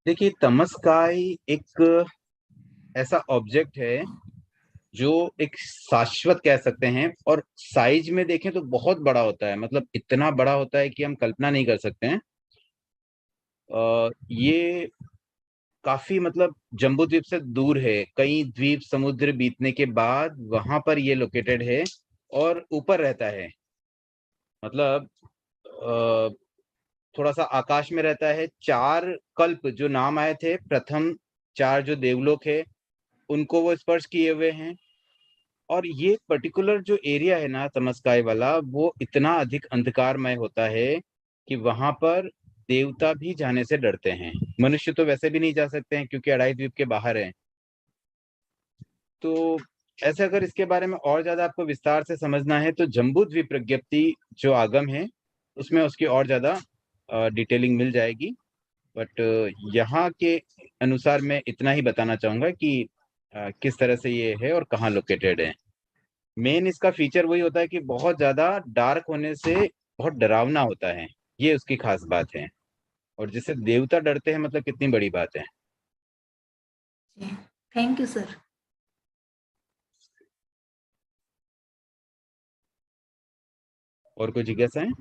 देखिए, तमस्काई एक ऐसा ऑब्जेक्ट है जो एक शाश्वत कह सकते हैं, और साइज में देखें तो बहुत बड़ा होता है। मतलब इतना बड़ा होता है कि हम कल्पना नहीं कर सकते हैं। ये काफी मतलब जम्बू द्वीप से दूर है, कई द्वीप समुद्र बीतने के बाद वहां पर ये लोकेटेड है और ऊपर रहता है। मतलब थोड़ा सा आकाश में रहता है। चार कल्प जो नाम आए थे, प्रथम चार जो देवलोक है उनको वो स्पर्श किए हुए हैं। और ये पर्टिकुलर जो एरिया है ना, तमस्काई वाला, वो इतना अधिक अंधकारमय होता है कि वहां पर देवता भी जाने से डरते हैं। मनुष्य तो वैसे भी नहीं जा सकते हैं क्योंकि अढ़ाई द्वीप के बाहर है। तो ऐसे अगर इसके बारे में और ज्यादा आपको विस्तार से समझना है तो जम्बू द्वीप प्रज्ञप्ति जो आगम है उसमें उसकी और ज्यादा डिटेलिंग मिल जाएगी। बट यहाँ के अनुसार मैं इतना ही बताना चाहूंगा कि किस तरह से ये है और कहाँ लोकेटेड है। मेन इसका फीचर वही होता है कि बहुत ज्यादा डार्क होने से बहुत डरावना होता है। ये उसकी खास बात है। और जिससे देवता डरते हैं, मतलब कितनी बड़ी बात है। जी, थैंक यू सर। और कोई जिज्ञासा है?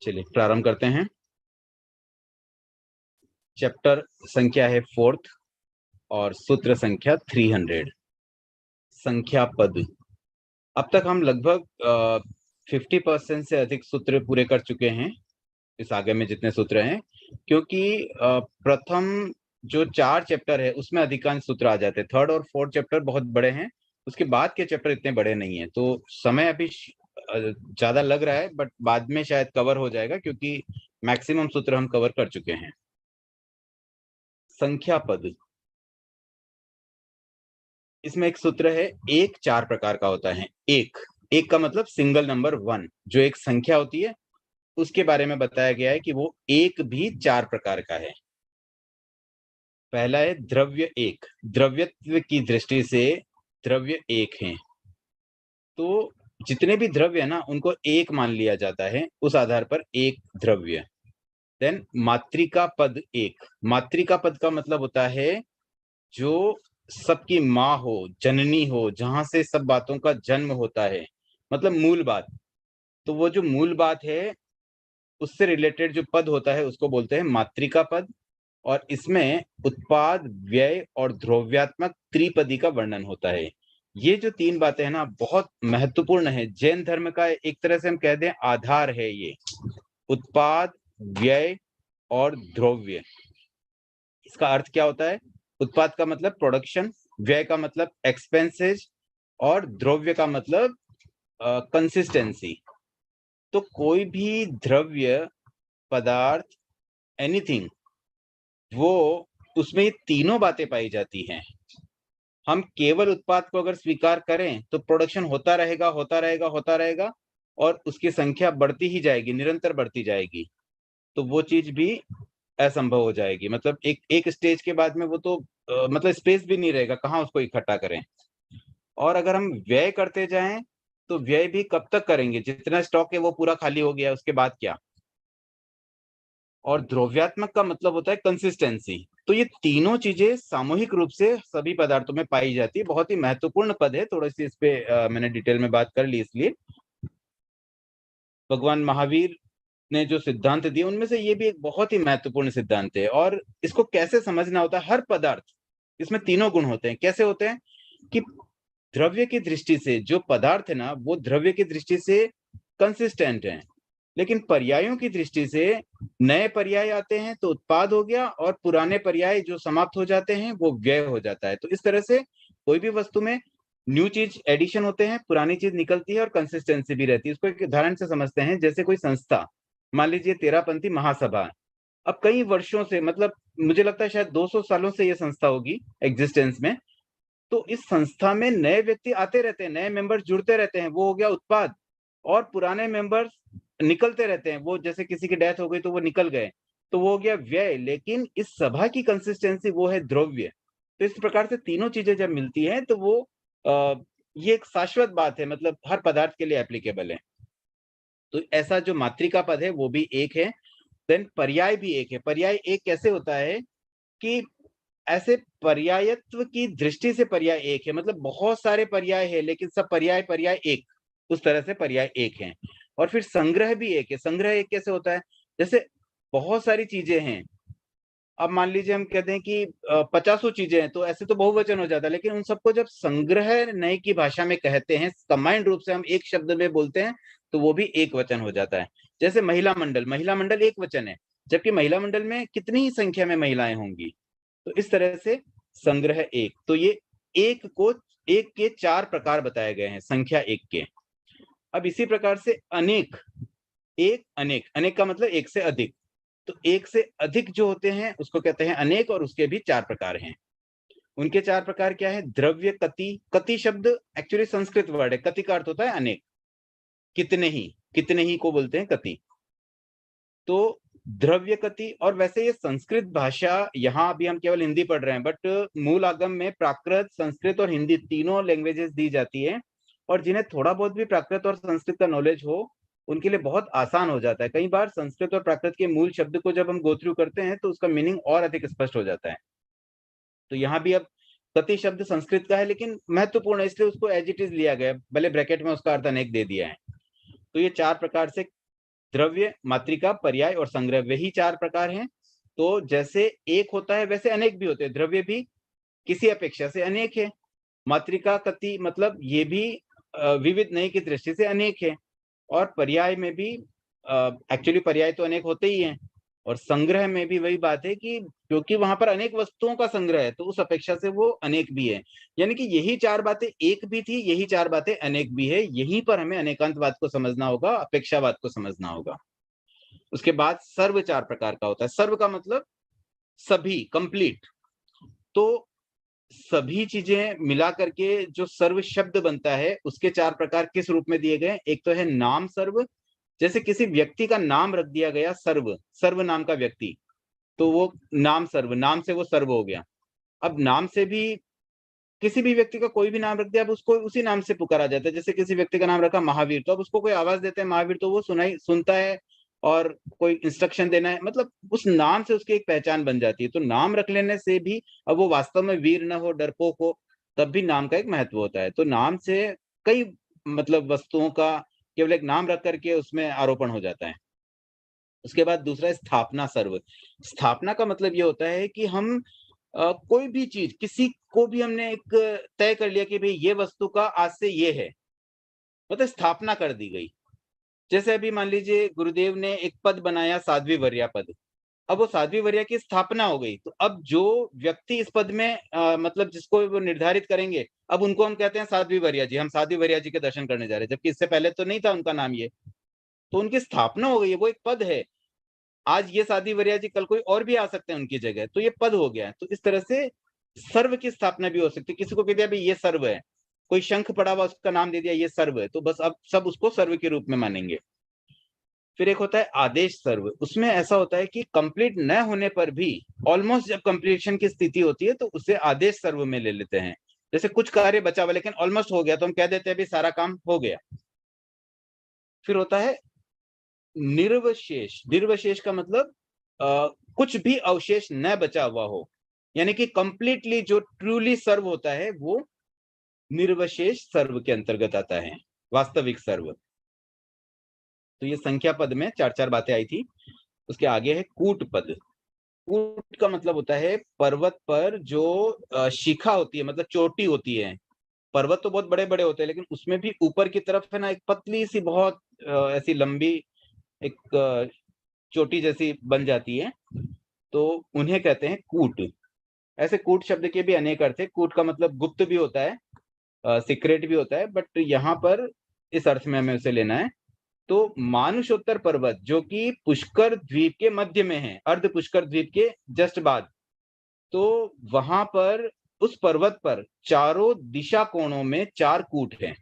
चलिए प्रारंभ करते हैं। चैप्टर संख्या है फोर्थ और सूत्र संख्या 300। संख्या पद। अब तक हम लगभग 50% से अधिक सूत्र पूरे कर चुके हैं, इस आगे में जितने सूत्र हैं। क्योंकि प्रथम जो चार चैप्टर है उसमें अधिकांश सूत्र आ जाते हैं। थर्ड और फोर्थ चैप्टर बहुत बड़े हैं, उसके बाद के चैप्टर इतने बड़े नहीं हैं। तो समय अभी ज्यादा लग रहा है, बट बाद में शायद कवर हो जाएगा क्योंकि मैक्सिमम सूत्र हम कवर कर चुके हैं। संख्या पद। इसमें एक सूत्र है, एक चार प्रकार का होता है। एक एक का मतलब सिंगल नंबर वन, जो एक संख्या होती है उसके बारे में बताया गया है कि वो एक भी चार प्रकार का है। पहला है द्रव्य एक। द्रव्यत्व की दृष्टि से द्रव्य एक है। तो जितने भी द्रव्य है ना उनको एक मान लिया जाता है, उस आधार पर एक द्रव्य। देन मात्रिका पद एक। मात्रिका पद का मतलब होता है जो सबकी माँ हो, जननी हो, जहां से सब बातों का जन्म होता है, मतलब मूल बात। तो वो जो मूल बात है उससे रिलेटेड जो पद होता है उसको बोलते हैं मात्रिका पद। और इसमें उत्पाद, व्यय और द्रव्यात्मक त्रिपदी का वर्णन होता है। ये जो तीन बातें हैं ना बहुत महत्वपूर्ण है। जैन धर्म का एक तरह से हम कह दें आधार है ये। उत्पाद, व्यय और द्रव्य। इसका अर्थ क्या होता है? उत्पाद का मतलब प्रोडक्शन, व्यय का मतलब एक्सपेंसेस, और द्रव्य का मतलब कंसिस्टेंसी। तो कोई भी द्रव्य, पदार्थ, एनीथिंग, वो उसमें ये तीनों बातें पाई जाती हैं। हम केवल उत्पाद को अगर स्वीकार करें तो प्रोडक्शन होता रहेगा, होता रहेगा, होता रहेगा, और उसकी संख्या बढ़ती ही जाएगी, निरंतर बढ़ती जाएगी। तो वो चीज भी असंभव हो जाएगी। मतलब एक एक स्टेज के बाद में वो तो मतलब स्पेस भी नहीं रहेगा, कहाँ उसको इकट्ठा करें। और अगर हम व्यय करते जाएं तो व्यय भी कब तक करेंगे? जितना स्टॉक है वो पूरा खाली हो गया, उसके बाद क्या? और द्रव्यात्मक का मतलब होता है कंसिस्टेंसी। तो ये तीनों चीजें सामूहिक रूप से सभी पदार्थों में पाई जाती है। बहुत ही महत्वपूर्ण पद है। थोड़ी सी इस पे मैंने डिटेल में बात कर ली, इसलिए भगवान महावीर ने जो सिद्धांत दिए उनमें से ये भी एक बहुत ही महत्वपूर्ण सिद्धांत है। और इसको कैसे समझना होता है? हर पदार्थ, इसमें तीनों गुण होते हैं। कैसे होते हैं? कि द्रव्य की दृष्टि से जो पदार्थ है ना वो द्रव्य की दृष्टि से कंसिस्टेंट है, लेकिन पर्यायों की दृष्टि से नए पर्याय आते हैं तो उत्पाद हो गया, और पुराने पर्याय जो समाप्त हो जाते हैं वो व्यय हो जाता है। तो इस तरह से कोई भी वस्तु में न्यू चीज एडिशन होते हैं, पुरानी चीज निकलती है, और कंसिस्टेंसी भी रहती है। इसको एक उदाहरण से समझते हैं। जैसे कोई संस्था, मान लीजिए तेरापंथी महासभा, अब कई वर्षों से, मतलब मुझे लगता है शायद 200 सालों से ये संस्था होगी एग्जिस्टेंस में। तो इस संस्था में नए व्यक्ति आते रहते हैं, नए मेंबर्स जुड़ते रहते हैं, वो हो गया उत्पाद। और पुराने मेंबर्स निकलते रहते हैं, वो जैसे किसी की डेथ हो गई तो वो निकल गए, तो वो हो गया व्यय। लेकिन इस सभा की कंसिस्टेंसी वो है द्रव्य। तो इस प्रकार से तीनों चीजें जब मिलती हैं तो वो ये एक शाश्वत बात है, मतलब हर पदार्थ के लिए एप्लीकेबल है। तो ऐसा जो मातृका पद है वो भी एक है। देन पर्याय भी एक है। पर्याय एक कैसे होता है कि ऐसे पर्यायत्व की दृष्टि से पर्याय एक है, मतलब बहुत सारे पर्याय है लेकिन सब पर्याय पर्याय एक, उस तरह से पर्याय एक है। और फिर संग्रह भी एक है। संग्रह एक कैसे होता है, जैसे बहुत सारी चीजें हैं, अब मान लीजिए हम कहते हैं कि 50 चीजें हैं, तो ऐसे तो बहुवचन हो जाता है, लेकिन उन सबको जब संग्रह नए की भाषा में कहते हैं, कंबाइंड रूप से हम एक शब्द में बोलते हैं, तो वो भी एक वचन हो जाता है। जैसे महिला मंडल, महिला मंडल एक वचन है, जबकि महिला मंडल में कितनी ही संख्या में महिलाएं होंगी। तो इस तरह से संग्रह एक, तो ये एक को, एक के चार प्रकार बताए गए हैं संख्या एक के। अब इसी प्रकार से अनेक, एक अनेक, अनेक का मतलब एक से अधिक, तो एक से अधिक जो होते हैं उसको कहते हैं अनेक, और उसके भी चार प्रकार हैं। उनके चार प्रकार क्या है, द्रव्य कति। कति शब्द एक्चुअली संस्कृत वर्ड है, कति का अर्थ होता है अनेक, कितने ही, कितने ही को बोलते हैं कति। तो द्रव्य कति, और वैसे ये संस्कृत भाषा, यहाँ अभी हम केवल हिंदी पढ़ रहे हैं, बट मूल आगम में प्राकृत, संस्कृत और हिंदी तीनों लैंग्वेजेस दी जाती है, और जिन्हें थोड़ा बहुत भी प्राकृत और संस्कृत का नॉलेज हो उनके लिए बहुत आसान हो जाता है। कई बार संस्कृत और प्राकृत के मूल शब्द को जब हम गो थ्रू करते हैं तो उसका मीनिंग और अधिक स्पष्ट हो जाता है। तो यहाँ भी अब कति शब्द संस्कृत का है लेकिन महत्वपूर्ण है, इसलिए उसको एज इट इज लिया गया, भले ब्रैकेट में उसका अर्थ अनेक दे दिया है। तो ये चार प्रकार से द्रव्य, मात्रिका, पर्याय और संग्रह, वही चार प्रकार हैं। तो जैसे एक होता है वैसे अनेक भी होते हैं। द्रव्य भी किसी अपेक्षा से अनेक है, मात्रिका कति मतलब ये भी विविध नई की दृष्टि से अनेक है, और पर्याय में भी एक्चुअली पर्याय तो अनेक होते ही हैं, और संग्रह में भी वही बात है कि क्योंकि वहां पर अनेक वस्तुओं का संग्रह है तो उस अपेक्षा से वो अनेक भी है। यानी कि यही चार बातें एक भी थी, यही चार बातें अनेक भी है। यहीं पर हमें अनेकांतवाद को समझना होगा, अपेक्षावाद को समझना होगा। उसके बाद सर्व चार प्रकार का होता है। सर्व का मतलब सभी, कंप्लीट। तो सभी चीजें मिला करके जो सर्व शब्द बनता है उसके चार प्रकार किस रूप में दिए गए। एक तो है नाम सर्व, जैसे किसी व्यक्ति का नाम रख दिया गया सर्व, सर्व नाम का व्यक्ति, तो वो नाम सर्व, नाम से वो सर्व हो गया। अब नाम से भी किसी भी व्यक्ति का कोई भी नाम रख दिया, अब उसको उसी नाम से पुकारा जाता है। जैसे किसी व्यक्ति का नाम रखा महावीर, तो अब उसको कोई आवाज देते हैं महावीर, तो वो सुनता है, और कोई इंस्ट्रक्शन देना है, मतलब उस नाम से उसकी एक पहचान बन जाती है। तो नाम रख लेने से भी, अब वो वास्तव में वीर न हो, डरपोक हो, तब भी नाम का एक महत्व होता है। तो नाम से कई मतलब वस्तुओं का केवल एक नाम रख करके उसमें आरोपण हो जाता है। उसके बाद दूसरा है स्थापना सर्व। स्थापना का मतलब ये होता है कि हम कोई भी चीज, किसी को भी हमने एक तय कर लिया कि भाई ये वस्तु का आज से ये है, मतलब स्थापना कर दी गई। जैसे अभी मान लीजिए गुरुदेव ने एक पद बनाया, साध्वी वर्या पद, अब वो साध्वी वर्या की स्थापना हो गई, तो अब जो व्यक्ति इस पद में मतलब जिसको वो निर्धारित करेंगे, अब उनको हम कहते हैं साध्वी वर्या जी, हम साध्वी वर्या जी के दर्शन करने जा रहे हैं, जबकि इससे पहले तो नहीं था उनका नाम ये। तो उनकी स्थापना हो गई है, वो एक पद है। आज ये साध्वी वर्या जी, कल कोई और भी आ सकते हैं उनकी जगह, तो ये पद हो गया है। तो इस तरह से सर्व की स्थापना भी हो सकती है। किसी को कह दिया भाई ये सर्व है, कोई शंख पड़ा हुआ उसका नाम दे दिया ये सर्व है, तो बस अब सब उसको सर्व के रूप में मानेंगे। फिर एक होता है आदेश सर्व। उसमें ऐसा होता है कि कंप्लीट न होने पर भी ऑलमोस्ट जब कंप्लीशन की स्थिति होती है तो उसे आदेश सर्व में ले लेते हैं। जैसे कुछ कार्य बचा हुआ लेकिन ऑलमोस्ट हो गया, तो हम कह देते हैं भी सारा काम हो गया। फिर होता है निर्वशेष। निर्वशेष का मतलब कुछ भी अवशेष न बचा हुआ हो, यानी कि कंप्लीटली जो ट्रूली सर्व होता है वो निर्वशेष सर्व के अंतर्गत आता है, वास्तविक सर्व। तो ये संख्या पद में चार चार बातें आई थी। उसके आगे है कूट पद। कूट का मतलब होता है पर्वत पर जो शिखा होती है, मतलब चोटी होती है। पर्वत तो बहुत बड़े बड़े होते हैं लेकिन उसमें भी ऊपर की तरफ है ना एक पतली सी बहुत ऐसी लंबी एक चोटी जैसी बन जाती है, तो उन्हें कहते हैं कूट। ऐसे कूट शब्द के भी अनेक अर्थ है। कूट का मतलब गुप्त भी होता है, सीक्रेट भी होता है, बट यहाँ पर इस अर्थ में हमें उसे लेना है। तो मानुषोत्तर पर्वत जो कि पुष्कर द्वीप के मध्य में है, अर्ध पुष्कर द्वीप के जस्ट बाद, तो वहां पर उस पर्वत पर चारों दिशा कोणों में चार कूट हैं,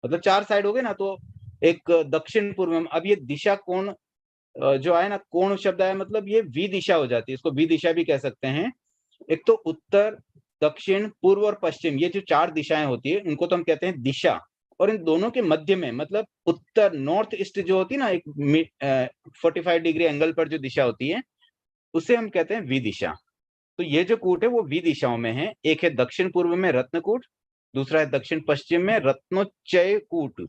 मतलब चार साइड हो गए ना, तो एक दक्षिण पूर्व में। अब ये दिशा कोण जो आया ना, कोण शब्द आया, मतलब ये वी दिशा हो जाती है, इसको वी दिशा भी कह सकते हैं। एक तो उत्तर, दक्षिण, पूर्व और पश्चिम, ये जो 4 दिशाएं होती है उनको तो हम कहते हैं दिशा। और इन दोनों के मध्य में, मतलब उत्तर, नॉर्थ ईस्ट जो होती है ना, एक 45 डिग्री एंगल पर जो दिशा होती है, उसे हम कहते हैं विदिशा। तो ये जो कूट है वो विदिशाओं में है। एक है दक्षिण पूर्व में रत्नकूट, दूसरा है दक्षिण पश्चिम में रत्नोच्चय कूट,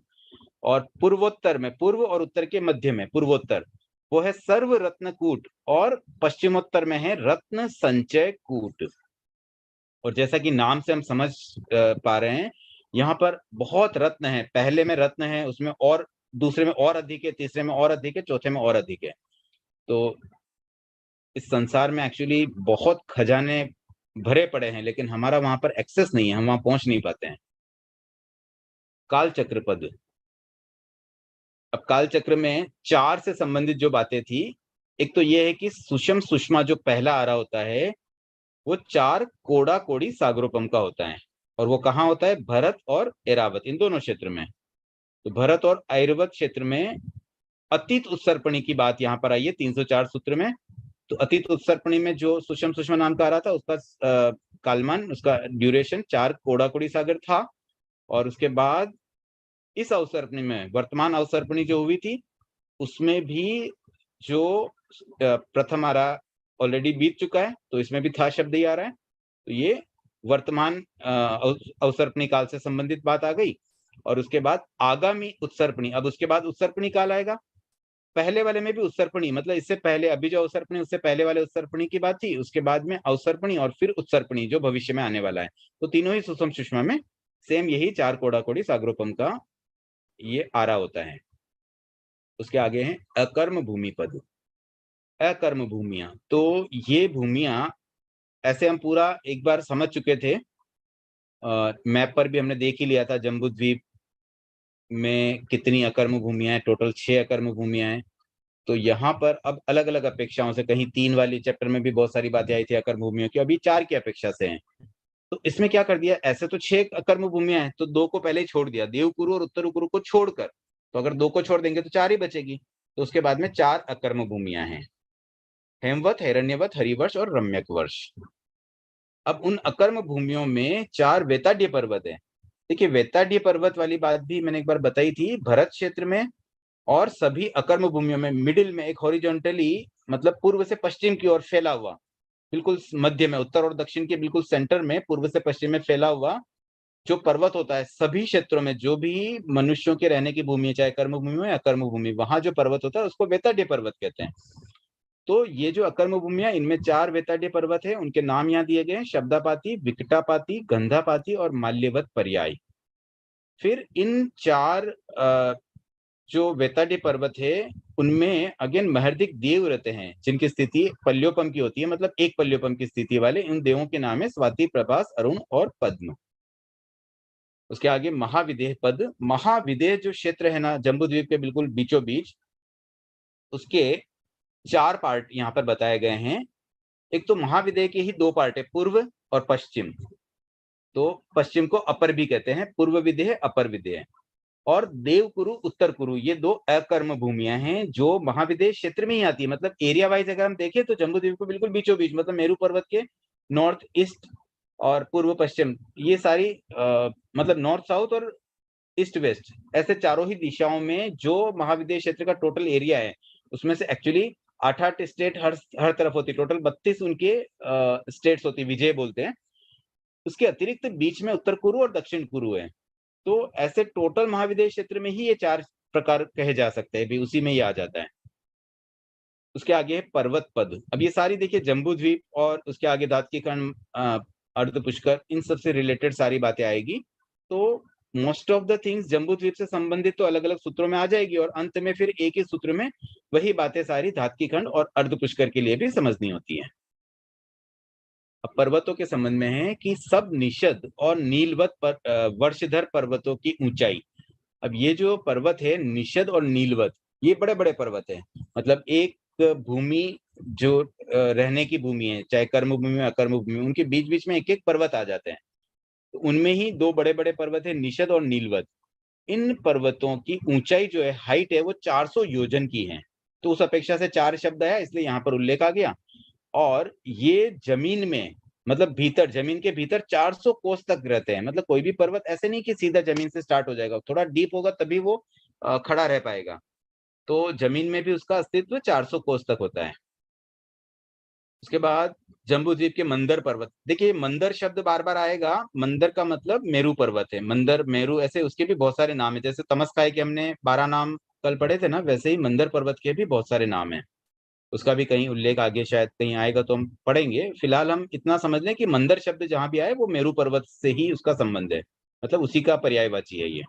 और पूर्वोत्तर में, पूर्व और उत्तर के मध्य में पूर्वोत्तर, वो है सर्व रत्नकूट, और पश्चिमोत्तर में है रत्न संचय कूट। और जैसा कि नाम से हम समझ पा रहे हैं, यहाँ पर बहुत रत्न है। पहले में रत्न है, उसमें और दूसरे में और अधिक है, तीसरे में और अधिक है, चौथे में और अधिक है। तो इस संसार में एक्चुअली बहुत खजाने भरे पड़े हैं, लेकिन हमारा वहां पर एक्सेस नहीं है, हम वहां पहुंच नहीं पाते हैं। कालचक्र पद। अब कालचक्र में 4 से संबंधित जो बातें थी, एक तो ये है कि सुषम सुषमा जो पहला आ रहा होता है वो 4 कोड़ा कोड़ी सागरोपम का होता है, और वो कहाँ होता है? भरत और ऐरावत, इन दोनों क्षेत्र में। तो भरत और ऐरावत क्षेत्र में अतीत उत्सर्पणी की बात यहाँ पर आई है 304 सूत्र में। तो अतीत उत्सर्पणी में जो सुषम सुषमा नाम का आ रहा था, उसका कालमान, उसका ड्यूरेशन 4 कोड़ा कोड़ी सागर था। और उसके बाद इस अवसर्पणी में, वर्तमान अवसर्पणी जो हुई थी, उसमें भी जो प्रथम आ रहा ऑलरेडी बीत चुका है, तो इसमें भी था शब्द ही आ रहा है। तो ये वर्तमान अवसर्पणी काल से संबंधित बात आ गई। और उसके बाद आगामी उत्सर्पणी, अब उसके बाद उत्सर्पणी काल आएगा। पहले वाले में भी उत्सर्पणी, मतलब इससे पहले, अभी जो अवसर्पणी, उससे पहले वाले उत्सर्पणी की बात थी, उसके बाद में अवसर्पणी और फिर उत्सर्पणी जो भविष्य में आने वाला है। तो तीनों ही सुषम सुषमा में सेम यही 4 कोड़ा कोड़ी सागरोपम का ये आरा होता है। उसके आगे है अकर्म भूमि पद। अकर्म भूमियां, तो ये भूमियां ऐसे हम पूरा एक बार समझ चुके थे, मैप पर भी हमने देख ही लिया था जम्बू द्वीप में कितनी अकर्म भूमियां हैं, टोटल 6 अकर्म भूमियां हैं। तो यहाँ पर अब अलग अलग अपेक्षाओं से, कहीं 3 वाली चैप्टर में भी बहुत सारी बातें आई थी अकर्म भूमियों की, अभी 4 की अपेक्षा से हैं। तो इसमें क्या कर दिया, ऐसे तो 6 अकर्म भूमियां हैं, तो 2 को पहले ही छोड़ दिया, देवकुरु और उत्तर कुरु को छोड़कर। तो अगर 2 को छोड़ देंगे तो 4 ही बचेगी। तो उसके बाद में 4 अकर्म भूमियां हैं, हेमवत, हिरण्यवत, हरिवर्ष और रम्यक वर्ष। अब उन अकर्म भूमियों में 4 वेताड्य पर्वत है। देखिए, वेताड्य पर्वत वाली बात भी मैंने एक बार बताई थी, भरत क्षेत्र में और सभी अकर्म भूमियों में मिडिल में एक हॉरिजॉन्टली, मतलब पूर्व से पश्चिम की ओर फैला हुआ, बिल्कुल मध्य में, उत्तर और दक्षिण के बिल्कुल सेंटर में पूर्व से पश्चिम में फैला हुआ जो पर्वत होता है, सभी क्षेत्रों में जो भी मनुष्यों के रहने की भूमि है, चाहे कर्म भूमि हो या कर्म भूमि, वहां जो पर्वत होता है उसको वेताड्य पर्वत कहते हैं। तो ये जो अकर्म भूमियां, इनमें 4 वेताड्य पर्वत है, उनके नाम यहाँ दिए गए हैं, शब्दापाती, विकटापाती, गंधापाती और माल्यवत पर्याय। फिर इन 4 जो वेताड्य पर्वत है उनमें अगेन महर्दिक देव रहते हैं, जिनकी स्थिति पल्योपम की होती है, मतलब एक पल्योपम की स्थिति वाले। इन देवों के नाम है स्वाति, प्रभास, अरुण और पद्म। उसके आगे महाविदेह पद। महाविदेह जो क्षेत्र है ना जम्बू द्वीप के बिल्कुल बीचों बीच, उसके 4 पार्ट यहाँ पर बताए गए हैं। एक तो महाविदेह के ही 2 पार्ट है, पूर्व और पश्चिम। तो पश्चिम को अपर भी कहते हैं, पूर्व विदेह, अपर विदेह। और देवकुरु, उत्तर कुरु, ये 2 अकर्म भूमियां हैं जो महाविदेह क्षेत्र में ही आती है। मतलब एरिया वाइज अगर हम देखें तो जम्बू द्वीप को बिल्कुल बीचों बीच, मतलब मेरू पर्वत के नॉर्थ ईस्ट और पूर्व पश्चिम, ये सारी मतलब नॉर्थ साउथ और ईस्ट वेस्ट, ऐसे चारों ही दिशाओं में जो महाविदेह क्षेत्र का टोटल एरिया है, उसमें से एक्चुअली 8-8 स्टेट हर तरफ होती है, टोटल 32 उनके स्टेट्स होती, विजय बोलते हैं। उसके अतिरिक्त बीच में उत्तर कुरु और दक्षिण कुरु है। तो ऐसे टोटल महाविदेह क्षेत्र में ही ये 4 प्रकार कहे जा सकते हैं, भी उसी में ही आ जाता है। उसके आगे है पर्वत पद। अब ये सारी देखिए जम्बू द्वीप और उसके आगे धात्कीकर्ण, अर्ध पुष्कर, इन सब से रिलेटेड सारी बातें आएगी। तो most of the things Jambu Dvipa से संबंधित तो अलग अलग सूत्रों में आ जाएगी, और अंत में फिर एक ही सूत्र में वही बातें सारी धात्कीखंड और अर्ध पुष्कर के लिए भी समझनी होती है। अब पर्वतों के संबंध में है कि सब निषद और नीलवत वर्षधर पर्वतों की ऊंचाई। अब ये जो पर्वत है निषद और नीलवत, ये बड़े बड़े पर्वत है। मतलब एक भूमि जो रहने की भूमि है, चाहे कर्म भूमि में अकर्म भूमि, उनके बीच बीच में एक एक पर्वत आ जाते हैं। तो उनमें ही 2 बड़े बड़े पर्वत है, निषद और नीलवत। इन पर्वतों की ऊंचाई जो है, हाइट है, वो 400 योजन की है। तो उस अपेक्षा से 4 शब्द आया, इसलिए यहाँ पर उल्लेख आ गया। और ये जमीन में मतलब भीतर, जमीन के भीतर 400 कोस तक रहते हैं। मतलब कोई भी पर्वत ऐसे नहीं कि सीधा जमीन से स्टार्ट हो जाएगा, थोड़ा डीप होगा तभी वो खड़ा रह पाएगा। तो जमीन में भी उसका अस्तित्व 400 कोस तक होता है। उसके बाद जम्बू द्वीप के मंदर पर्वत, देखिए मंदर शब्द बार बार आएगा। मंदर का मतलब मेरू पर्वत है। मंदर, मेरू, ऐसे उसके भी बहुत सारे नाम है। जैसे तमस्काय के हमने 12 नाम कल पढ़े थे ना, वैसे ही मंदर पर्वत के भी बहुत सारे नाम है। उसका भी कहीं उल्लेख आगे शायद कहीं आएगा तो हम पढ़ेंगे। फिलहाल हम इतना समझ लें कि मंदर शब्द जहां भी आए वो मेरू पर्वत से ही उसका संबंध है, मतलब उसी का पर्यायवाची है ये।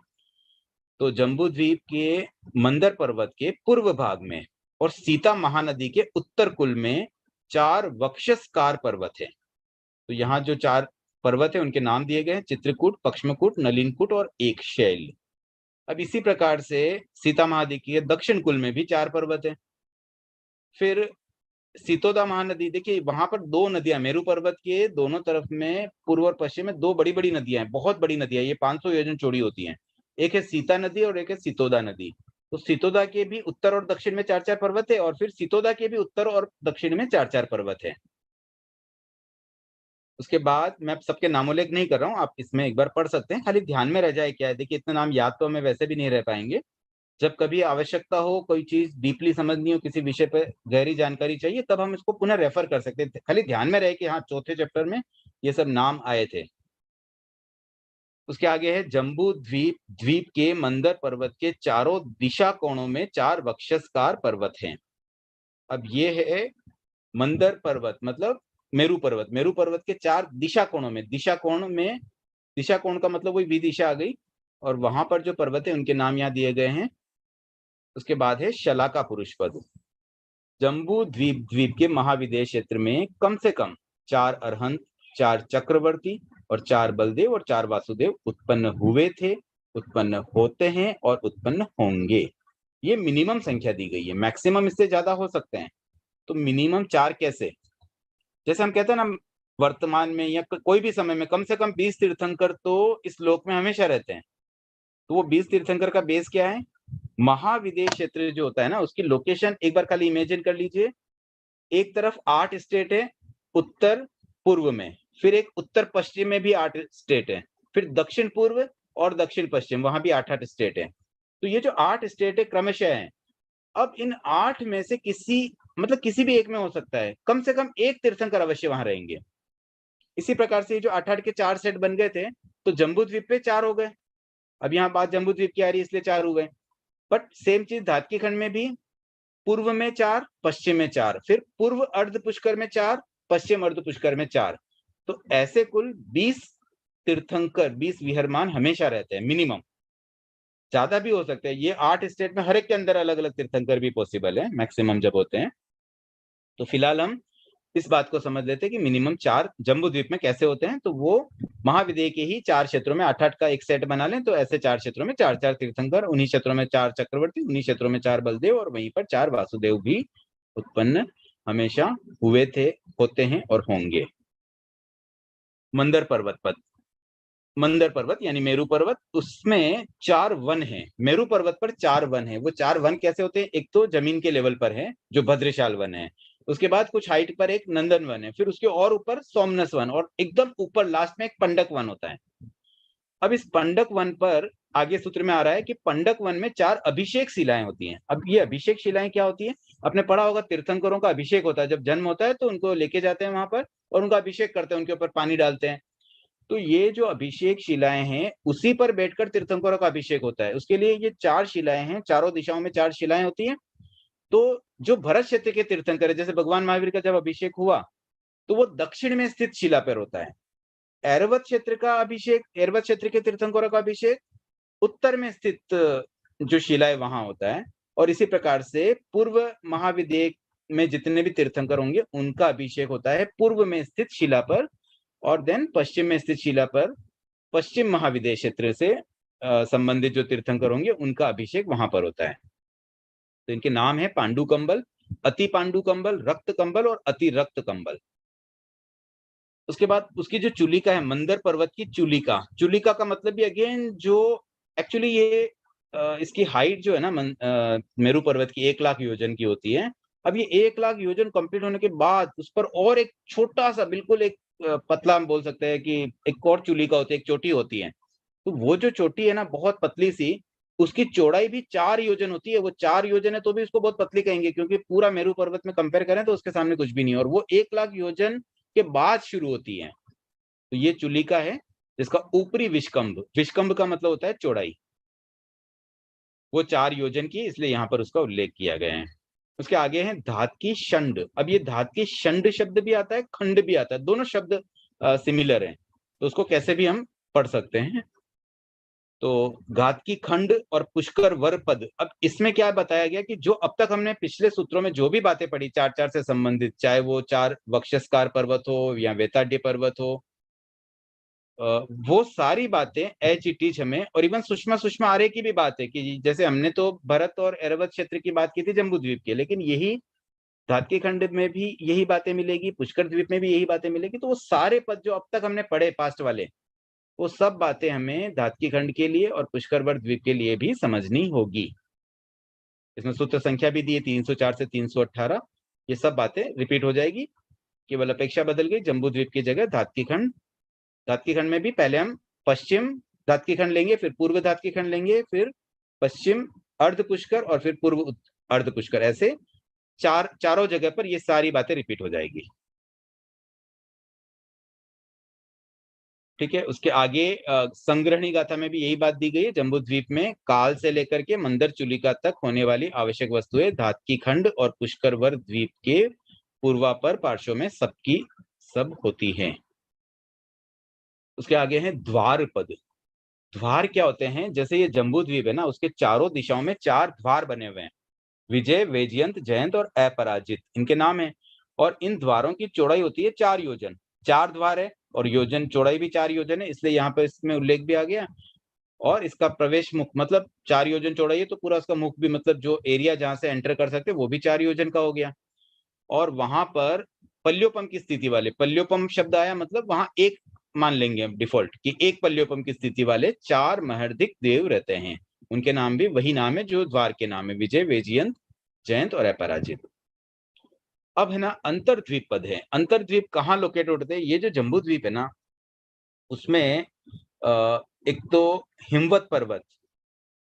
तो जम्बू द्वीप के मंदर पर्वत के पूर्व भाग में और सीता महानदी के उत्तर कुल में 4 वक्षस्कार पर्वत है। तो यहाँ जो 4 पर्वत है उनके नाम दिए गए हैं, चित्रकूट, पक्ष्मकूट, नलिनकूट और एक शैल। अब इसी प्रकार से सीता महानदी के दक्षिण कुल में भी 4 पर्वत है। फिर सितोदा महानदी, देखिए वहां पर 2 नदियां, मेरू पर्वत के दोनों तरफ में पूर्व और पश्चिम में 2 बड़ी बड़ी नदियां हैं, बहुत बड़ी नदियां, ये 500 योजन चौड़ी होती हैं। एक है सीता नदी और एक है सितोदा नदी। तो सितोदा के भी उत्तर और दक्षिण में 4-4 पर्वत है, और फिर सितोदा के भी उत्तर और दक्षिण में 4-4 पर्वत है। उसके बाद मैं सबके नामोल्लेख नहीं कर रहा हूँ, आप इसमें एक बार पढ़ सकते हैं, खाली ध्यान में रह जाए क्या है। देखिए इतने नाम याद तो हमें वैसे भी नहीं रह पाएंगे। जब कभी आवश्यकता हो, कोई चीज डीपली समझनी हो, किसी विषय पर गहरी जानकारी चाहिए, तब हम इसको पुनः रेफर कर सकते हैं। खाली ध्यान में रहे कि हाँ, चौथे चैप्टर में ये सब नाम आए थे। उसके आगे है जम्बू द्वीप, द्वीप के मंदर पर्वत के चारों दिशा कोणों में 4 वक्षस्कार पर्वत हैं। अब ये है मंदर पर्वत, मतलब मेरू पर्वत। मेरू पर्वत के 4 दिशा कोणों में, दिशा कोण में, दिशा कोण का मतलब वही विदिशा आ गई, और वहां पर जो पर्वत है उनके नाम यहाँ दिए गए हैं। उसके बाद है शलाका पुरुष पद। जम्बू द्वीप, द्वीप के महाविदेश क्षेत्र में कम से कम 4 अरहंत, 4 चक्रवर्ती और 4 बलदेव और 4 वासुदेव उत्पन्न हुए थे, उत्पन्न होते हैं और उत्पन्न होंगे। ये मिनिमम संख्या दी गई है, मैक्सिमम इससे ज्यादा हो सकते हैं। तो मिनिमम 4 कैसे? जैसे हम कहते हैं ना, वर्तमान में या कोई भी समय में कम से कम 20 तीर्थंकर तो इस लोक में हमेशा रहते हैं। तो वो 20 तीर्थंकर का बेस क्या है? महाविदेश क्षेत्र जो होता है ना, उसकी लोकेशन एक बार खाली इमेजिन कर लीजिए। एक तरफ 8 स्टेट है उत्तर पूर्व में, फिर एक उत्तर पश्चिम में भी 8 स्टेट है, फिर दक्षिण पूर्व और दक्षिण पश्चिम, वहां भी 8-8 स्टेट है। तो ये जो 8 स्टेट है क्रमशः है। अब इन 8 में से किसी, मतलब किसी भी एक में हो सकता है, कम से कम एक तीर्थंकर अवश्य वहां रहेंगे। इसी प्रकार से जो 8-8 के 4 सेट बन गए थे, तो जम्बू द्वीप पे 4 हो गए। अब यहाँ बात जम्बू द्वीप की आ रही है इसलिए 4 हो गए। बट सेम चीज धातकी खंड में भी, पूर्व में 4, पश्चिम में 4, फिर पूर्व अर्ध पुष्कर में 4, पश्चिम अर्ध पुष्कर में 4। तो ऐसे कुल 20 तीर्थंकर, 20 विहरमान हमेशा रहते हैं मिनिमम। ज्यादा भी हो सकते हैं, ये 8 स्टेट में हर एक के अंदर अलग अलग तीर्थंकर भी पॉसिबल है, मैक्सिमम जब होते हैं। तो फिलहाल हम इस बात को समझ लेते हैं कि मिनिमम 4 जम्बू द्वीप में कैसे होते हैं। तो वो महाविदेय के ही 4 क्षेत्रों में 8-8 का एक सेट बना लें, तो ऐसे 4 क्षेत्रों में 4-4 तीर्थंकर, उन्हीं क्षेत्रों में 4 चक्रवर्ती, उन्हीं क्षेत्रों में 4 बलदेव और वहीं पर 4 वासुदेव भी उत्पन्न हमेशा हुए थे, होते हैं और होंगे। मंदर पर्वत पद, मंदर पर्वत यानी मेरू पर्वत, उसमें 4 वन है। मेरू पर्वत पर 4 वन है। वो 4 वन कैसे होते हैं? एक तो जमीन के लेवल पर है जो भद्रशाल वन है, उसके बाद कुछ हाइट पर एक नंदन वन है, फिर उसके और ऊपर सोमनस वन, और एकदम ऊपर लास्ट में एक पंडक वन होता है। अब इस पंडक वन पर आगे सूत्र में आ रहा है कि पंडक वन में 4 अभिषेक शिलाएं होती हैं। अब ये अभिषेक शिलाएं क्या होती है? आपने पढ़ा होगा, तीर्थंकरों का अभिषेक होता है। जब जन्म होता है तो उनको लेके जाते हैं वहां पर और उनका अभिषेक करते हैं, उनके ऊपर पानी डालते हैं। तो ये जो अभिषेक शिलाएं हैं, उसी पर बैठकर तीर्थंकरों का अभिषेक होता है। उसके लिए ये 4 शिलाएं हैं, चारों दिशाओं में 4 शिलाएं होती हैं। तो जो भरत क्षेत्र के तीर्थंकर है, जैसे भगवान महावीर का जब अभिषेक हुआ तो वो दक्षिण में स्थित शिला पर होता है। ऐरावत क्षेत्र का अभिषेक, ऐरावत क्षेत्र के तीर्थंकरों का अभिषेक उत्तर में स्थित जो शिला है वहां होता है। और इसी प्रकार से पूर्व महाविदेय में जितने भी तीर्थंकर होंगे उनका अभिषेक होता है पूर्व में स्थित शिला पर, और देन पश्चिम में स्थित शिला पर पश्चिम महाविदेय क्षेत्र से संबंधित जो तीर्थंकर होंगे उनका अभिषेक वहां पर होता है। तो इनके नाम है पांडु कंबल, अति पांडु कंबल, रक्त कंबल और अति रक्त कंबल। उसके बाद उसकी जो चुलिका है, मंदर पर्वत की चुलिका, चुलिका का मतलब भी अगेन जो एक्चुअली ये इसकी हाइट जो है ना मेरू पर्वत की 1 लाख योजन की होती है। अब ये 1 लाख योजन कंप्लीट होने के बाद उस पर और एक छोटा सा, बिल्कुल एक पतला हम बोल सकते हैं कि एक और चुलिका होती है, एक चोटी होती है। तो वो जो चोटी है ना बहुत पतली सी, उसकी चौड़ाई भी 4 योजन होती है। वो 4 योजन है तो भी उसको बहुत पतली कहेंगे, क्योंकि पूरा मेरू पर्वत में कंपेयर करें तो उसके सामने कुछ भी नहीं है, और वो 1 लाख योजन के बाद शुरू होती है। तो ये चुलिका है जिसका ऊपरी विष्कंभ, विष्कंभ का मतलब होता है चौड़ाई, वो 4 योजन की, इसलिए यहाँ पर उसका उल्लेख किया गया है। उसके आगे है धातकी शंड। अब ये धातकी शंड शब्द भी आता है, खंड भी आता है, दोनों शब्द सिमिलर हैं, तो उसको कैसे भी हम पढ़ सकते हैं। तो घातकी खंड और पुष्कर वर पद। अब इसमें क्या बताया गया कि जो अब तक हमने पिछले सूत्रों में जो भी बातें पढ़ी 4-4 से संबंधित, चाहे वो 4 वक्षस्कार पर्वत हो या वेताड्य पर्वत हो, वो सारी बातें एच हमें, और इवन सुषमा सुषमा आर्य की भी बात है कि जैसे हमने तो भरत और एरवत क्षेत्र की बात की थी जम्बू द्वीप की, लेकिन यही धातकी खंड में भी यही बातें मिलेगी, पुष्कर द्वीप में भी यही बातें मिलेगी। तो वो सारे पद जो अब तक हमने पढ़े पास्ट वाले, वो सब बातें हमें धातकी खंड के लिए और पुष्करवर द्वीप के लिए भी समझनी होगी। इसमें सूत्र संख्या भी दी है 304 से 318। ये सब बातें रिपीट हो जाएगी, केवल अपेक्षा बदल गई, जम्बू द्वीप की जगह धातकी खंड। धातकी खंड में भी पहले हम पश्चिम धातकी खंड लेंगे, फिर पूर्व धातकी खंड लेंगे, फिर पश्चिम अर्ध पुष्कर और फिर पूर्व अर्ध पुष्कर, ऐसे चारों जगह पर ये सारी बातें रिपीट हो जाएगी। ठीक है। उसके आगे संग्रहणी गाथा में भी यही बात दी गई है। जम्बू द्वीप में काल से लेकर के मंदर चुलिका तक होने वाली आवश्यक वस्तुएं धातकी खंड और पुष्करवर द्वीप के पूर्वापर पार्श्व में सबकी सब होती हैं। उसके आगे है द्वार पद। द्वार क्या होते हैं? जैसे ये जम्बू द्वीप है ना, उसके चारों दिशाओं में 4 द्वार बने हुए हैं, विजय, वैजयंत, जयंत और अपराजित, इनके नाम है। और इन द्वारों की चौड़ाई होती है 4 योजन। 4 द्वार है और योजन चौड़ाई भी 4 योजन है, इसलिए यहाँ पर इसमें उल्लेख भी आ गया। और इसका प्रवेश मुख मतलब 4 योजन चौड़ाई है, तो पूरा उसका मुख भी, मतलब जो एरिया जहां से एंटर कर सकते वो भी 4 योजन का हो गया। और वहां पर पल्योपम की स्थिति वाले, पल्योपम शब्द आया मतलब वहां एक मान लेंगे हम डिफॉल्ट कि एक पल्योपम की स्थिति वाले 4 महर्दिक देव रहते हैं। उनके नाम भी वही नाम है जो द्वार के नाम है, विजय, वैजयंत, जयंत और अपराजित। अब है ना अंतरद्वीप पद है। अंतरद्वीप कहाँ लोकेट होते हैं? ये जो जम्बू द्वीप है ना, उसमें एक तो हिमवत पर्वत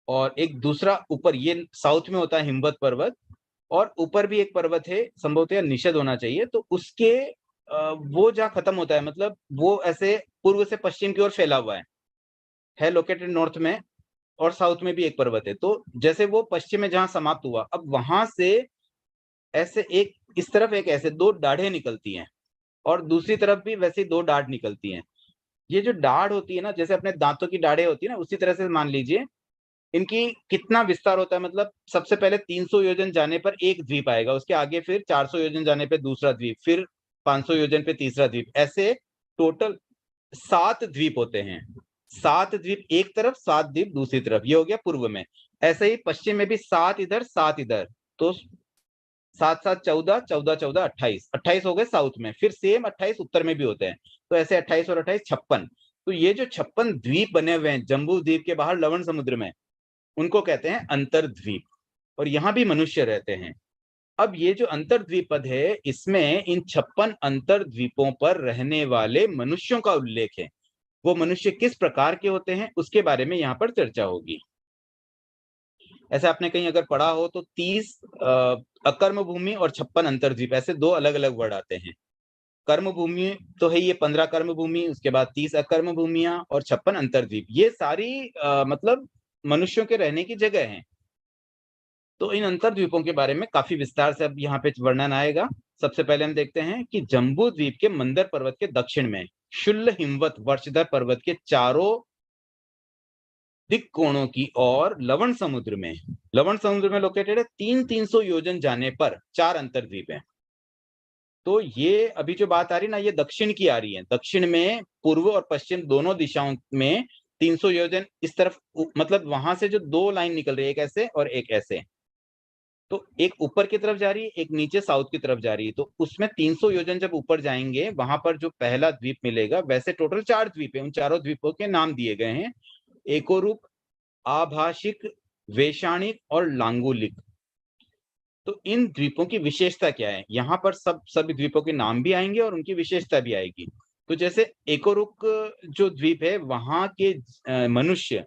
और एक दूसरा ऊपर, ये साउथ में होता है हिमवत पर्वत, और ऊपर भी एक पर्वत है, संभवतः निषद होना चाहिए, तो उसके वो जहाँ खत्म होता है, मतलब वो ऐसे पूर्व से पश्चिम की ओर फैला हुआ है लोकेटेड नॉर्थ में, और साउथ में भी एक पर्वत है। तो जैसे वो पश्चिम में जहां समाप्त हुआ, अब वहां से ऐसे एक इस तरफ एक ऐसे 2 दाढ़ें निकलती हैं, और दूसरी तरफ भी वैसे 2 दाढ़ निकलती हैं। ये जो दाढ़ होती है ना, जैसे अपने दांतों की दाढ़ें होती है ना, उसी तरह से मान लीजिए इनकी कितना विस्तार होता है। मतलब सबसे पहले 300 योजन जाने पर एक द्वीप आएगा, उसके आगे फिर 400 योजन जाने पे दूसरा द्वीप, फिर 500 योजन पे तीसरा द्वीप, ऐसे टोटल 7 द्वीप होते हैं। 7 द्वीप एक तरफ, 7 द्वीप दूसरी तरफ, ये हो गया पूर्व में। ऐसे ही पश्चिम में भी 7 इधर 7 इधर, तो 7-7-14, 14-14 28, 28 हो गए साउथ में, फिर सेम 28 उत्तर में भी होते हैं। तो ऐसे 28 और 28 56। तो ये जो 56 द्वीप बने हुए हैं जम्बू द्वीप के बाहर लवण समुद्र में, उनको कहते हैं अंतरद्वीप, और यहाँ भी मनुष्य रहते हैं। अब ये जो अंतरद्वीप पद है, इसमें इन 56 अंतरद्वीपों पर रहने वाले मनुष्यों का उल्लेख है। वो मनुष्य किस प्रकार के होते हैं उसके बारे में यहाँ पर चर्चा होगी। ऐसे आपने कहीं अगर पढ़ा हो तो 30 अकर्म भूमि और 56 अंतरद्वीप, ऐसे 2 अलग अलग वर्ड आते हैं। कर्म भूमि तो है ये 15 कर्म भूमि, उसके बाद 30 अकर्म भूमियां और 56 अंतरद्वीप, ये सारी मतलब मनुष्यों के रहने की जगह है। तो इन अंतरद्वीपों के बारे में काफी विस्तार से अब यहाँ पे वर्णन आएगा। सबसे पहले हम देखते हैं कि जम्बू द्वीप के मंदर पर्वत के दक्षिण में शुल्ल हिमवत वर्षधर पर्वत के चारों दिक कोणों की और लवण समुद्र में लोकेटेड है। 300 योजन जाने पर 4 अंतरद्वीप हैं। तो ये अभी जो बात आ रही है ना, ये दक्षिण की आ रही है। दक्षिण में पूर्व और पश्चिम दोनों दिशाओं में 300 योजन इस तरफ, मतलब वहां से जो 2 लाइन निकल रही है, एक ऐसे और एक ऐसे, तो एक ऊपर की तरफ जा रही है, एक नीचे साउथ की तरफ जा रही है। तो उसमें 300 योजन जब ऊपर जाएंगे, वहां पर जो पहला द्वीप मिलेगा, वैसे टोटल 4 द्वीप है, उन चारों द्वीपों के नाम दिए गए हैं, एकोरूप, आभाषिक, वेशाणिक और लांगुलिक। तो इन द्वीपों की विशेषता क्या है? यहाँ पर सभी द्वीपों के नाम भी आएंगे और उनकी विशेषता भी आएगी। तो जैसे एकोरुक जो द्वीप है वहां के मनुष्य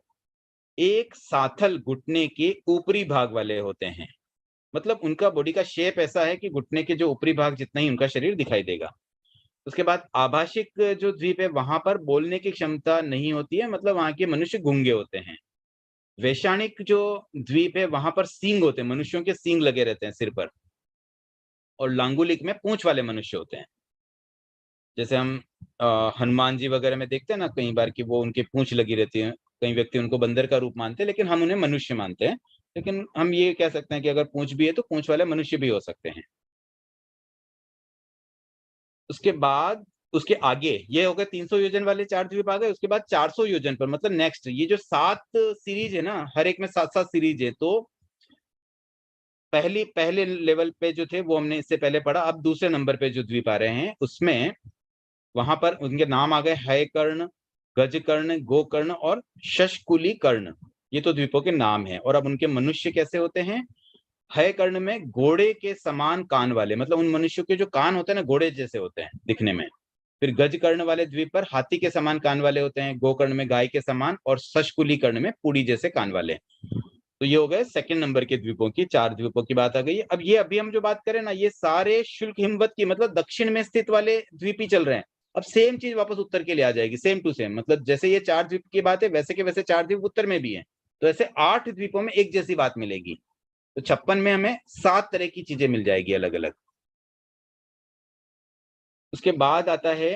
एक साथल घुटने के ऊपरी भाग वाले होते हैं, मतलब उनका बॉडी का शेप ऐसा है कि घुटने के जो ऊपरी भाग जितना ही उनका शरीर दिखाई देगा। उसके बाद आभाषिक जो द्वीप है वहां पर बोलने की क्षमता नहीं होती है, मतलब वहां के मनुष्य गूंगे होते हैं। वैशाणिक जो द्वीप है वहां पर सींग होते हैं, मनुष्यों के सींग लगे रहते हैं सिर पर। और लांगुलिक में पूंछ वाले मनुष्य होते हैं। जैसे हम हनुमान जी वगैरह में देखते हैं ना कई बार कि वो उनकी पूंछ लगी रहती है। कई व्यक्ति उनको बंदर का रूप मानते हैं, लेकिन हम उन्हें मनुष्य मानते हैं। लेकिन हम ये कह सकते हैं कि अगर पूंछ भी है तो पूंछ वाले मनुष्य भी हो सकते हैं। उसके बाद उसके आगे ये हो गए 300 योजन वाले 4 द्वीप आ गए। उसके बाद 400 योजन पर, मतलब नेक्स्ट ये जो 7 सीरीज है ना, हर एक में 7-7 सीरीज है। तो पहले लेवल पे जो थे वो हमने इससे पहले पढ़ा। अब दूसरे नंबर पे जो द्वीप आ रहे हैं उसमें वहां पर उनके नाम आ गए हयकर्ण, गजकर्ण, गोकर्ण और शशकुली कर्ण। ये तो द्वीपों के नाम है। और अब उनके मनुष्य कैसे होते हैं? हयकर्ण में घोड़े के समान कान वाले, मतलब उन मनुष्यों के जो कान होते हैं ना घोड़े जैसे होते हैं दिखने में। फिर गजकर्ण वाले द्वीप पर हाथी के समान कान वाले होते हैं, गोकर्ण में गाय के समान और शशकुली कर्ण में पूड़ी जैसे कान वाले। तो ये हो गए सेकंड नंबर के द्वीपों की, 4 द्वीपों की बात आ गई। अब ये अभी हम जो बात करें ना, ये सारे शुल्क हिमवत की, मतलब दक्षिण में स्थित वाले द्वीप ही चल रहे हैं। अब सेम चीज वापस उत्तर के लिए आ जाएगी, सेम टू सेम। मतलब जैसे ये 4 द्वीप की बात है वैसे के वैसे 4 द्वीप उत्तर में भी है। तो ऐसे 8 द्वीपों में एक जैसी बात मिलेगी। तो 56 में हमें 7 तरह की चीजें मिल जाएगी अलग अलग। उसके बाद आता है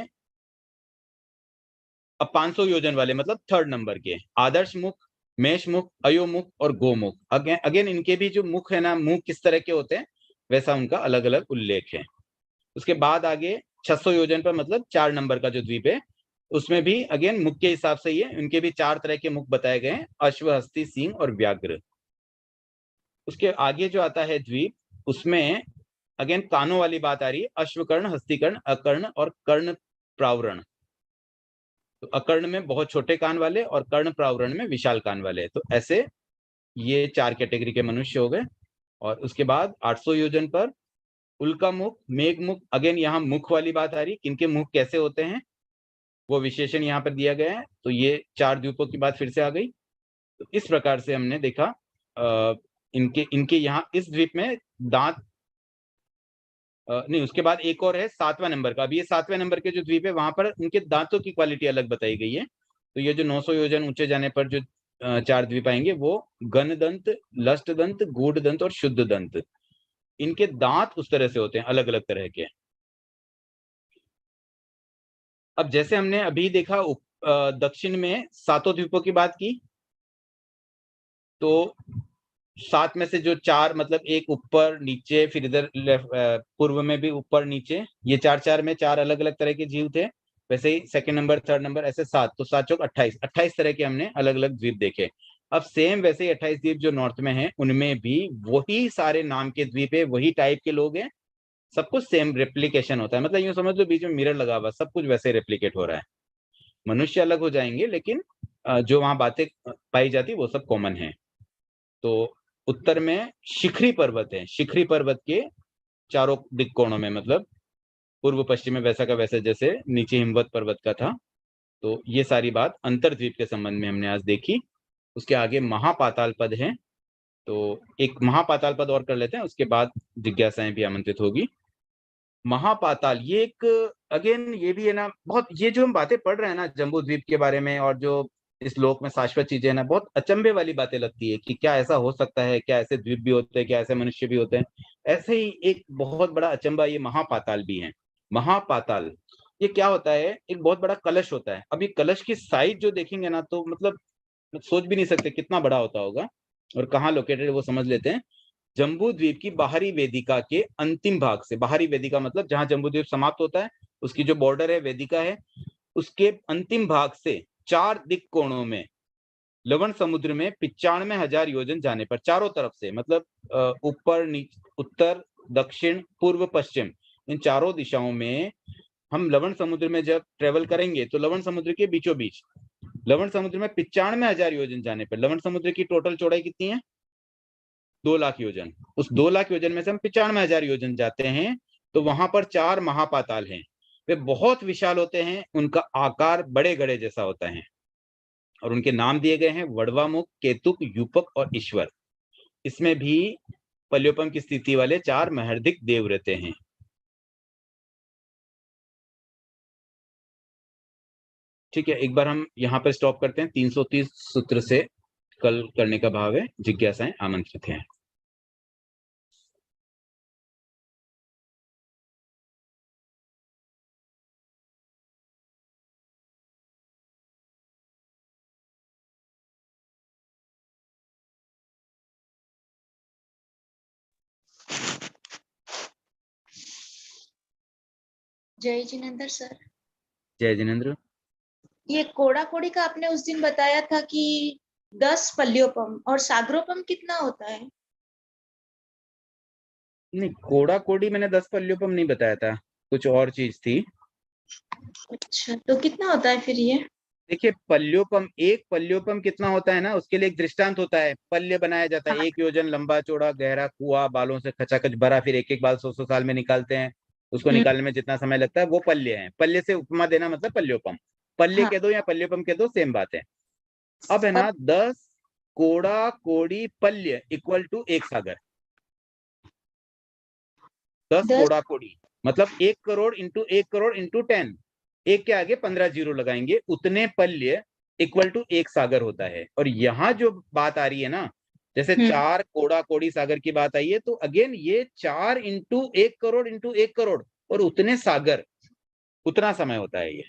अब 500 योजन वाले, मतलब थर्ड नंबर के आदर्श मुख, मेष मुख, अयोमुख और गोमुख। अगेन इनके भी जो मुख है ना, मुख किस तरह के होते हैं वैसा उनका अलग अलग उल्लेख है। उसके बाद आगे 600 योजन पर, मतलब 4 नंबर का जो द्वीप है उसमें भी अगेन मुख के हिसाब से ही है। उनके भी 4 तरह के मुख बताए गए हैं, अश्व, हस्ती, सिंह और व्याघ्र। उसके आगे जो आता है द्वीप उसमें अगेन कानों वाली बात आ रही है, अश्वकर्ण, हस्तिकर्ण, अकर्ण और कर्ण प्रावरण। तो अकर्ण में बहुत छोटे कान वाले और कर्ण प्रावरण में विशाल कान वाले। तो ऐसे ये 4 कैटेगरी के मनुष्य हो गए। और उसके बाद 800 योजन पर उल्का मुख, मेघ मुख। अगेन यहाँ मुख वाली बात आ रही है, किनके मुख कैसे होते हैं वो विशेषण यहाँ पर दिया गया है। तो ये 4 द्वीपों की बात फिर से आ गई। तो इस प्रकार से हमने देखा इनके इनके यहाँ इस द्वीप में दांत नहीं। उसके बाद एक और है 7वां नंबर का। अब ये 7वें नंबर के जो द्वीप है वहां पर उनके दांतों की क्वालिटी अलग बताई गई है। तो ये जो 900 योजन ऊंचे जाने पर जो 4 द्वीप आएंगे वो गण दंत, लष्ट दंत, गूढ़ दंत और शुद्ध दंत। इनके दांत उस तरह से होते हैं अलग अलग तरह के। अब जैसे हमने अभी देखा दक्षिण में 7 द्वीपों की बात की, तो 7 में से जो 4, मतलब एक ऊपर नीचे, फिर इधर पूर्व में भी ऊपर नीचे, ये 4-4 में 4 अलग अलग तरह के जीव थे। वैसे ही सेकंड नंबर, थर्ड नंबर, ऐसे 7। तो 7 चौक 28 तरह के हमने अलग अलग द्वीप देखे। अब सेम वैसे ही 28 द्वीप जो नॉर्थ में हैं उनमें भी वही सारे नाम के द्वीप है, वही टाइप के लोग हैं। सब कुछ सेम रेप्लीकेशन होता है, मतलब यूं समझ लो बीच में मिरर लगा हुआ, सब कुछ वैसे रेप्लीकेट हो रहा है। मनुष्य अलग हो जाएंगे लेकिन जो वहां बातें पाई जाती वो सब कॉमन है। तो उत्तर में शिखरी पर्वत है। शिखरी पर्वत के चारों दिक कोणों में, मतलब पूर्व पश्चिम में वैसा का वैसा, जैसे नीचे हिमवत पर्वत का था। तो ये सारी बात अंतर्द्वीप के संबंध में हमने आज देखी। उसके आगे महापाताल पद है। तो एक महापाताल पद और कर लेते हैं, उसके बाद जिज्ञासाएं भी आमंत्रित होगी। महापाताल ये एक, अगेन ये भी है ना, बहुत ये जो हम बातें पढ़ रहे हैं ना जम्बू द्वीप के बारे में, और जो इस लोक में शाश्वत चीजें हैं ना, बहुत अचंभे वाली बातें लगती है कि क्या ऐसा हो सकता है, क्या ऐसे द्वीप भी होते हैं, क्या ऐसे मनुष्य भी होते हैं। ऐसे ही एक बहुत बड़ा अचंभा ये महापाताल भी है। महापाताल ये क्या होता है? एक बहुत बड़ा कलश होता है। अब ये कलश की साइज जो देखेंगे ना, तो मतलब सोच भी नहीं सकते कितना बड़ा होता होगा और कहाँ लोकेटेड है, वो समझ लेते हैं। जम्बू द्वीप की बाहरी वेदिका के अंतिम भाग से, बाहरी वेदिका मतलब जहां जम्बू द्वीप समाप्त होता है उसकी जो बॉर्डर है वेदिका है, उसके अंतिम भाग से 4 दिक कोणों में लवण समुद्र में 95,000 योजन जाने पर, चारों तरफ से, मतलब ऊपर, उत्तर, दक्षिण, पूर्व, पश्चिम, इन चारों दिशाओं में हम लवण समुद्र में जब ट्रेवल करेंगे तो लवण समुद्र के बीचों बीच, लवण समुद्र में 95,000 योजन जाने पर, लवण समुद्र की टोटल चौड़ाई कितनी है? 2 लाख योजन। उस 2 लाख योजन में से हम 95,000 योजन जाते हैं तो वहां पर 4 महापाताल हैं। वे बहुत विशाल होते हैं, उनका आकार बड़े गधे जैसा होता है और उनके नाम दिए गए हैं वड़वामुख, केतुक, यूपक और ईश्वर। इसमें भी पल्योपम की स्थिति वाले 4 महर्दिक देव रहते हैं। ठीक है, एक बार हम यहाँ पर स्टॉप करते हैं। 330 सूत्र से कल करने का भाव है। जिज्ञासाएं आमंत्रित हैं। जय जिनेंद्र सर। जय जिनेंद्र। ये कोड़ा कोड़ी का आपने उस दिन बताया था कि 10 पल्योपम और सागरोपम कितना होता है? नहीं, कोड़ा कोड़ी मैंने 10 पल्योपम नहीं बताया था, कुछ और चीज थी। अच्छा, तो कितना होता है फिर ये? देखिए, पल्योपम, एक पल्योपम कितना होता है ना, उसके लिए एक दृष्टांत होता है। पल्य बनाया जाता है, हाँ। 1 योजन लंबा चौड़ा गहरा कुआं, बालों से खचाखच भरा, फिर एक एक बाल 100 साल में निकालते हैं। उसको हम्म, निकालने में जितना समय लगता है वो पल्य है। पल्य से उपमा देना मतलब पल्योपम। पल्य हाँ। कह दो या पल्योपम कह दो, सेम बात है। अब है और ना, 10 कोड़ा कोड़ी पल्य इक्वल टू 1 सागर। 10 10। कोड़ा कोड़ी मतलब 1 करोड़ इंटू 1 करोड़ इंटू 10, एक के आगे 15 जीरो लगाएंगे, उतने पल्य इक्वल टू 1 सागर होता है। और यहाँ जो बात आ रही है ना, जैसे हम्म 4 कोड़ा कोड़ी सागर की बात आई है, तो अगेन ये 4 इंटू 1 करोड़ इंटू 1 करोड़ और उतने सागर, उतना समय होता है ये।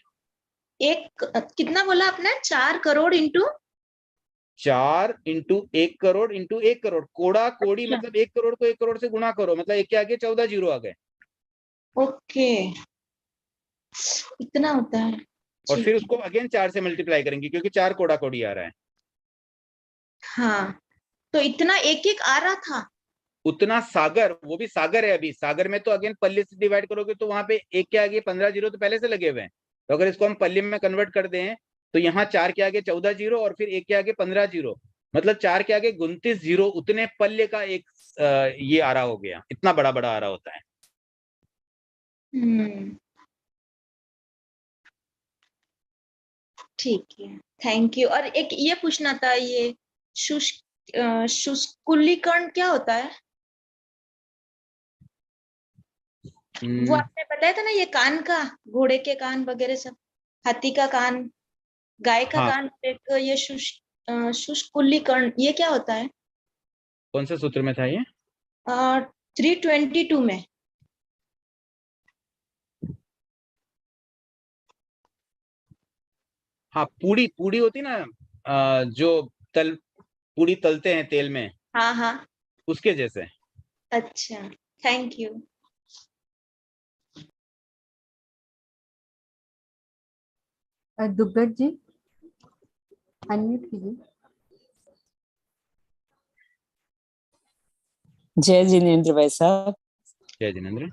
एक कितना बोला आपने? 4 crore into? 4 into 1 crore into 1 crore, कोड़ा कोड़ी अच्छा। मतलब 1 करोड़ को 1 करोड़ से गुणा करो, मतलब एक के आगे 14 जीरो आ गए। ओके, इतना होता है। और फिर ठीक है। उसको अगेन 4 से मल्टीप्लाई करेंगे क्योंकि 4 कोड़ा कोड़ी आ रहा है। हाँ, तो इतना एक एक आ रहा था। उतना सागर, वो भी सागर है। अभी सागर में तो अगेन पल्ले से डिवाइड करोगे तो वहां पे एक के आगे 15 जीरो तो पहले से लगे हुए हैं। तो अगर इसको हम पल्ले में कन्वर्ट कर दें तो यहाँ 4 के आगे 14 जीरो और फिर एक के आगे 15 जीरो, मतलब 4 के आगे 29 जीरो, उतने पल्ले का एक ये आ रहा हो गया। इतना बड़ा बड़ा आ रहा होता है। हम्म, ठीक है। Thank you. और एक ये पूछना था, ये शुष्कुलीकरण क्या होता है? वो हम्म, आपने बताया था ना, ये कान का, घोड़े के कान वगैरह सब, हाथी का कान, गाय का हाँ। कान, एक ये शुष्कुलीकरण, ये क्या होता है? कौन से सूत्र में था ये? 322 में। हाँ, पूड़ी पूड़ी होती ना, जो तल पूड़ी तलते हैं तेल में, हाँ हाँ। उसके जैसे। अच्छा, थैंक यू। दुग्गत जी, अनम्यूट कीजिए। जय जिनेंद्र भाई साहब। जय जिनेंद्र।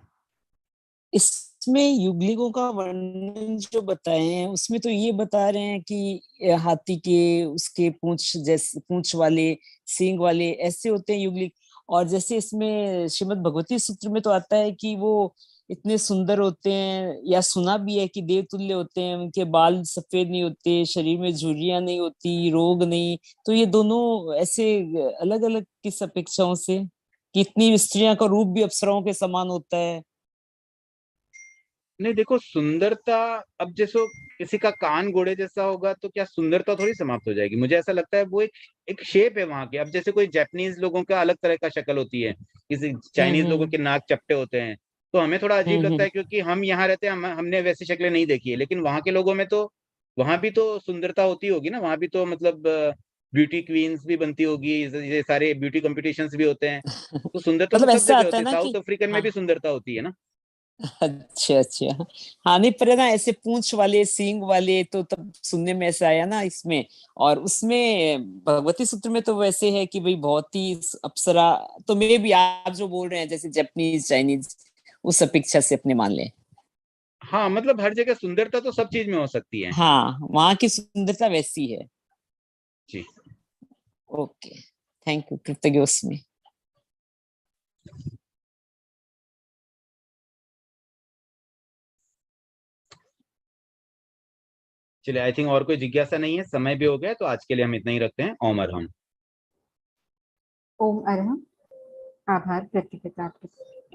इसमें युगलिकों का वर्णन जो बताए हैं उसमें तो ये बता रहे हैं कि हाथी के उसके पूंछ जैसे पूंछ वाले, सींग वाले ऐसे होते हैं युगलिक। और जैसे इसमें श्रीमद् भगवती सूत्र में तो आता है कि वो इतने सुंदर होते हैं, या सुना भी है कि देवतुल्य होते हैं, उनके बाल सफेद नहीं होते, शरीर में झुर्रियां नहीं होती, रोग नहीं। तो ये दोनों ऐसे अलग अलग किस अपेक्षाओं से, कितनी स्त्रियां का रूप भी अप्सराओं के समान होता है। नहीं देखो, सुंदरता, अब जैसो किसी का कान घोड़े जैसा होगा तो क्या सुंदरता थोड़ी समाप्त हो जाएगी? मुझे ऐसा लगता है वो एक एक शेप है वहां की। अब जैसे कोई जापानीज लोगों का अलग तरह का शक्ल होती है, किसी चाइनीज लोगों हम्म के नाक चपटे होते हैं, तो हमें थोड़ा अजीब लगता हम्म है क्योंकि हम यहाँ रहते हैं, हमने वैसी शक्लें नहीं देखी है। लेकिन वहां के लोगों में तो, वहां भी तो सुंदरता होती होगी ना, वहां भी तो मतलब ब्यूटी क्वींस भी बनती होगी, ये सारे ब्यूटी कॉम्पिटिशन्स भी होते हैं। तो सुंदरता तो मतलब सब ऐसा जगह आता होती है है, ना साउथ कि अफ्रीकन में हाँ। भी सुंदरता होती है ना। अच्छा अच्छा। हाँ नहीं, पर है ना ऐसे पूंछ वाले सींग वाले तो तब सुनने में ऐसा आया ना इसमें। और उसमें भगवती सूत्र में तो वैसे है कि भाई बहुत ही अप्सरा। तो मे भी आप जो बोल रहे हैं जैसे जापानीज चाइनीज, उस अपेक्षा से अपने मान लें। हाँ, मतलब हर जगह सुंदरता तो सब चीज में हो सकती है। हाँ, वहां की सुंदरता वैसी है। जी। ओके, थैंक यू, कृतज्ञ उसमें। चलिए, आई थिंक और कोई जिज्ञासा नहीं है, समय भी हो गया, तो आज के लिए हम इतना ही रखते हैं। ओम अरहम। ओम अरहम। आभार प्रतिपिता आपके।